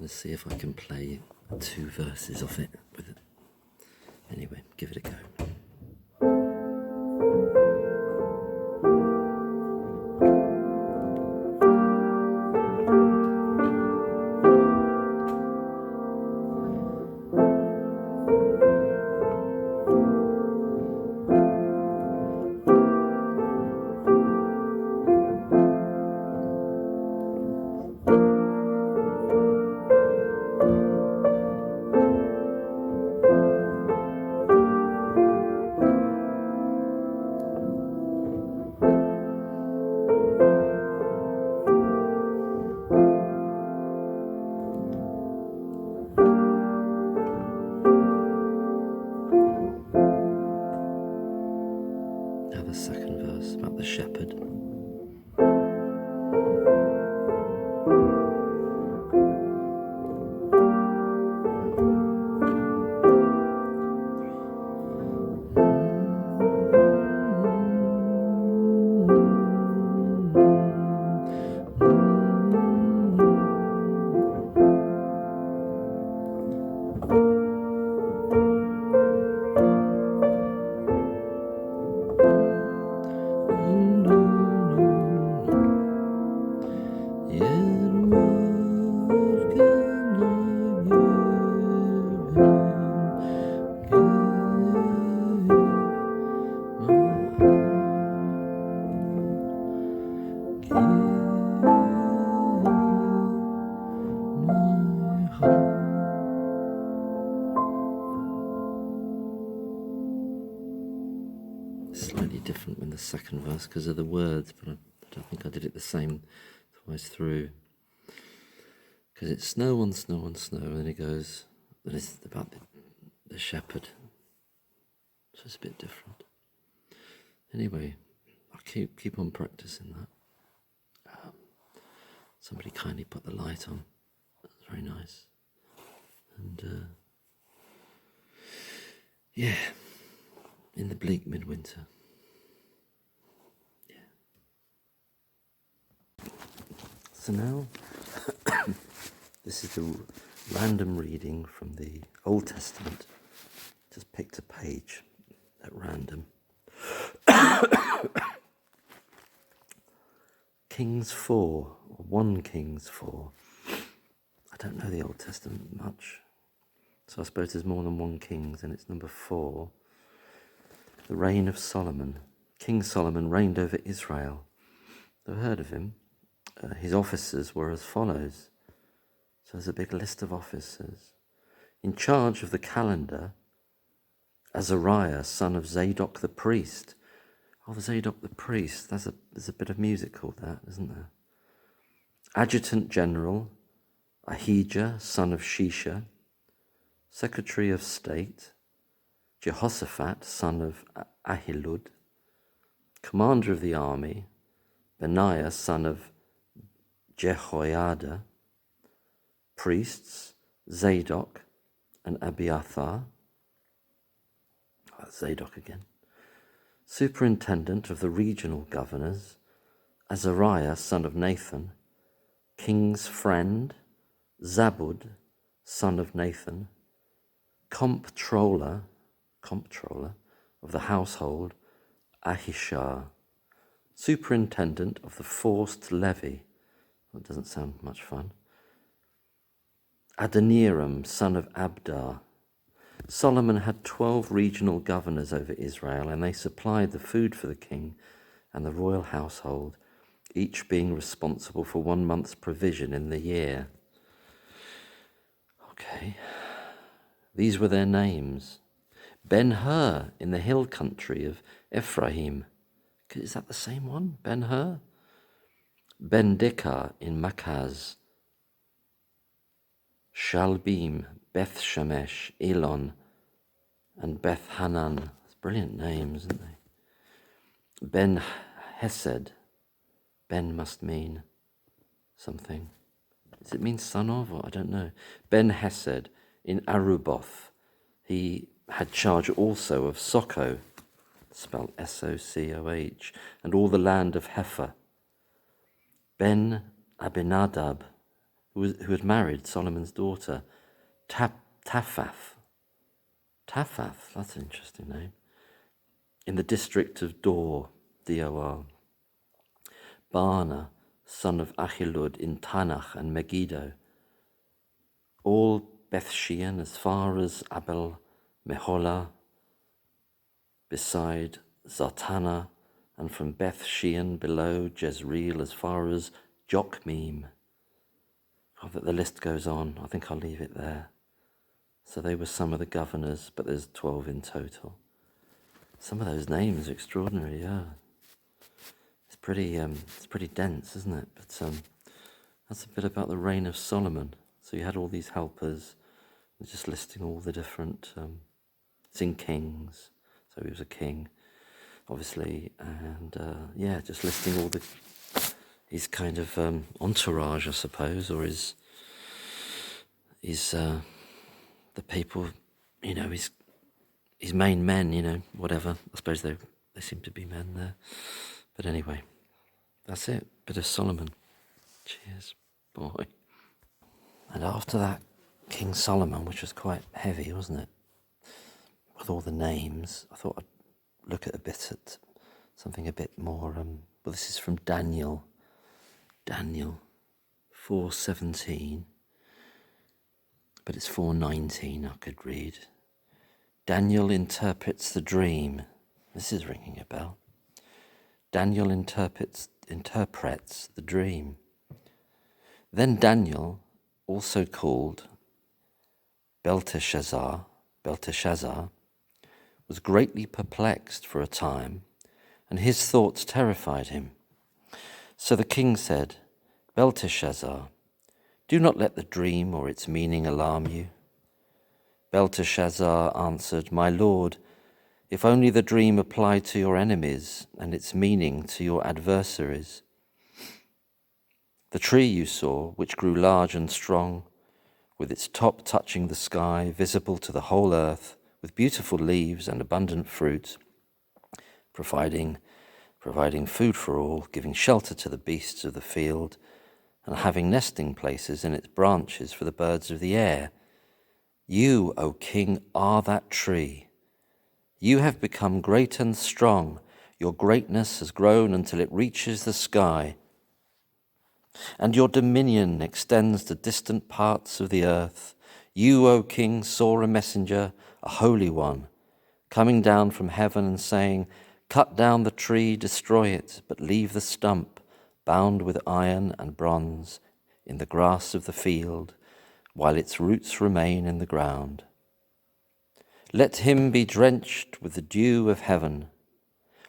going to see if I can play 2 verses of it with it. Anyway, give it a go. Now the second verse about the shepherd. Slightly different in the second verse because of the words, but I don't think I did it the same twice through. Because it's snow on snow on snow, and then it goes, and it's about the shepherd. So it's a bit different. Anyway, I'll keep on practicing that. Somebody kindly put the light on. That's very nice. And yeah, in the bleak midwinter. Yeah. So now, this is the random reading from the Old Testament. Just picked a page at random. Kings 4, or 1 Kings 4. I don't know the Old Testament much, so I suppose there's more than 1 Kings, and it's number 4. The reign of Solomon. King Solomon reigned over Israel. I've heard of him. His officers were as follows. So there's a big list of officers. In charge of the calendar, Azariah, son of Zadok the priest. Oh, Zadok the priest. There's a bit of music called that, isn't there? Adjutant General, Ahijah, son of Shisha. Secretary of State, Jehoshaphat, son of Ahilud. Commander of the army, Benaiah, son of Jehoiada. Priests, Zadok and Abiathar. Zadok again. Superintendent of the regional governors, Azariah, son of Nathan. King's friend, Zabud, son of Nathan. Comptroller of the household, Ahishar. Superintendent of the forced levy. That doesn't sound much fun. Adoniram, son of Abdar. Solomon had 12 regional governors over Israel, and they supplied the food for the king and the royal household, each being responsible for 1 month's provision in the year. Okay. These were their names. Ben-Hur in the hill country of Ephraim. Is that the same one? Ben-Hur? Ben-Dikar in Makaz. Shalbim, Beth-Shemesh, Elon, and Beth-Hanan. It's brilliant names, isn't they? Ben-Hesed. Ben must mean something. Does it mean son of, or I don't know. Ben-Hesed in Aruboth. He had charge also of Soko, spelled S-O-C-O-H, and all the land of Hepher. Ben-Abinadab who had married Solomon's daughter, Taphath. Taphath, that's an interesting name. In the district of Dor, D-O-R. Baana, son of Achilud in Tanach and Megiddo. All Bethshean as far as Abel Meholah, beside Zartana, and from Bethshean below Jezreel as far as Jokmeam. Oh, but the list goes on. I think I'll leave it there. So they were some of the governors, but there's 12 in total. Some of those names are extraordinary, yeah. It's pretty dense, isn't it? But that's a bit about the reign of Solomon. So you had all these helpers, just listing all the different. It's in Kings, so he was a king, obviously, and just listing all his kind of entourage, I suppose, or his the people, his main men, whatever. I suppose they seem to be men there. But anyway, that's it. Bit of Solomon. Cheers, boy. And after that, King Solomon, which was quite heavy, wasn't it? With all the names, I thought I'd look at something a bit more. Well, this is from Daniel 4:17, but it's 4:19 I could read. Daniel interprets the dream. This is ringing a bell. Daniel interprets the dream. Then Daniel, also called Belteshazzar, was greatly perplexed for a time, and his thoughts terrified him. So the king said, Belteshazzar, do not let the dream or its meaning alarm you. Belteshazzar answered, My lord, if only the dream applied to your enemies and its meaning to your adversaries. The tree you saw, which grew large and strong, with its top touching the sky, visible to the whole earth, with beautiful leaves and abundant fruit, providing food for all, giving shelter to the beasts of the field, and having nesting places in its branches for the birds of the air. You, O king, are that tree. You have become great and strong. Your greatness has grown until it reaches the sky, and your dominion extends to distant parts of the earth. You, O king, saw a messenger, a holy one, coming down from heaven and saying, Cut down the tree, destroy it, but leave the stump, bound with iron and bronze, in the grass of the field, while its roots remain in the ground. Let him be drenched with the dew of heaven.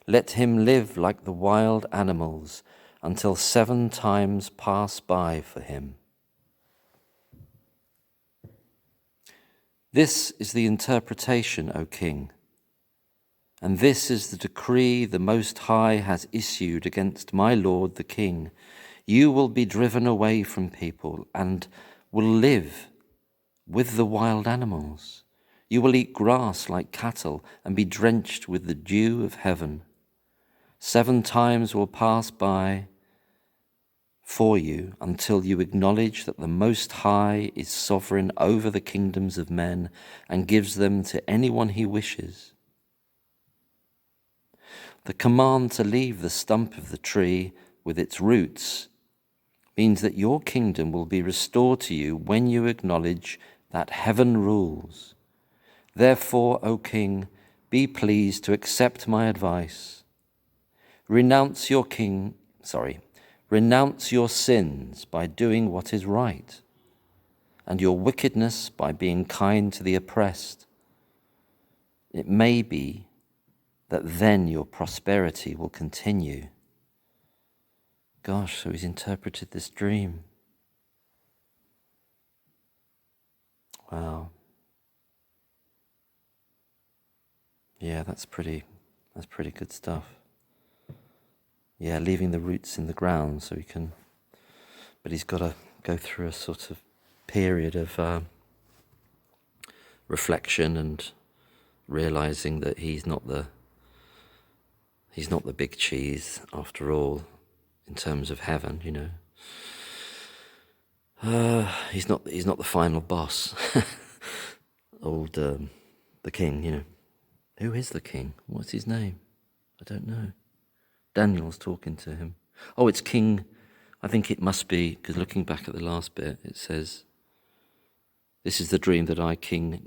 Let him live like the wild animals until 7 times pass by for him. This is the interpretation, O king, and this is the decree the Most High has issued against my lord the king. You will be driven away from people and will live with the wild animals. You will eat grass like cattle and be drenched with the dew of heaven. 7 times will pass by for you until you acknowledge that the Most High is sovereign over the kingdoms of men and gives them to anyone he wishes. The command to leave the stump of the tree with its roots means that your kingdom will be restored to you when you acknowledge that heaven rules. Therefore, O king, be pleased to accept my advice. Renounce your sins by doing what is right, and your wickedness by being kind to the oppressed. It may be that then your prosperity will continue. Gosh, so he's interpreted this dream. Wow. Yeah, that's pretty good stuff. Yeah, leaving the roots in the ground so he can, but he's got to go through a sort of period of reflection and realizing that he's not the big cheese after all in terms of heaven, He's not the final boss. Old the king, you know. Who is the king? What's his name? I don't know. Daniel's talking to him. Oh, it's King. I think it must be, because looking back at the last bit, it says, "This is the dream that I, King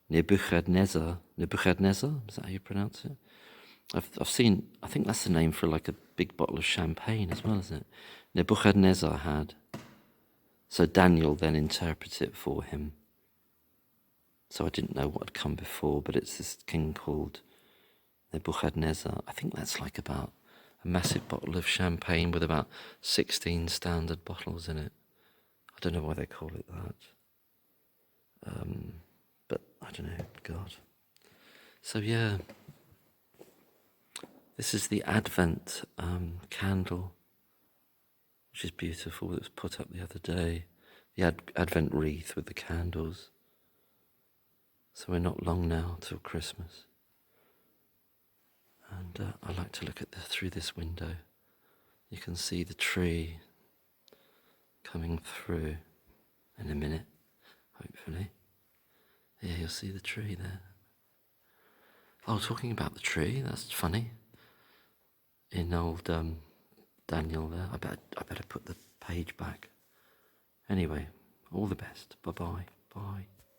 Nebuchadnezzar, is that how you pronounce it? I've seen, I think that's the name for like a big bottle of champagne as well, isn't it? Nebuchadnezzar had. So Daniel then interprets it for him. So I didn't know what had come before, but it's this king called Nebuchadnezzar. I think that's like about a massive bottle of champagne with about 16 standard bottles in it. I don't know why they call it that. But I don't know, God. So yeah, this is the Advent candle, which is beautiful. It was put up the other day. The Advent wreath with the candles. So we're not long now till Christmas. And I like to look at through this window. You can see the tree coming through in a minute, hopefully. Yeah, you'll see the tree there. Oh, talking about the tree, that's funny. In old Daniel there, I better put the page back. Anyway, all the best. Bye-bye. Bye.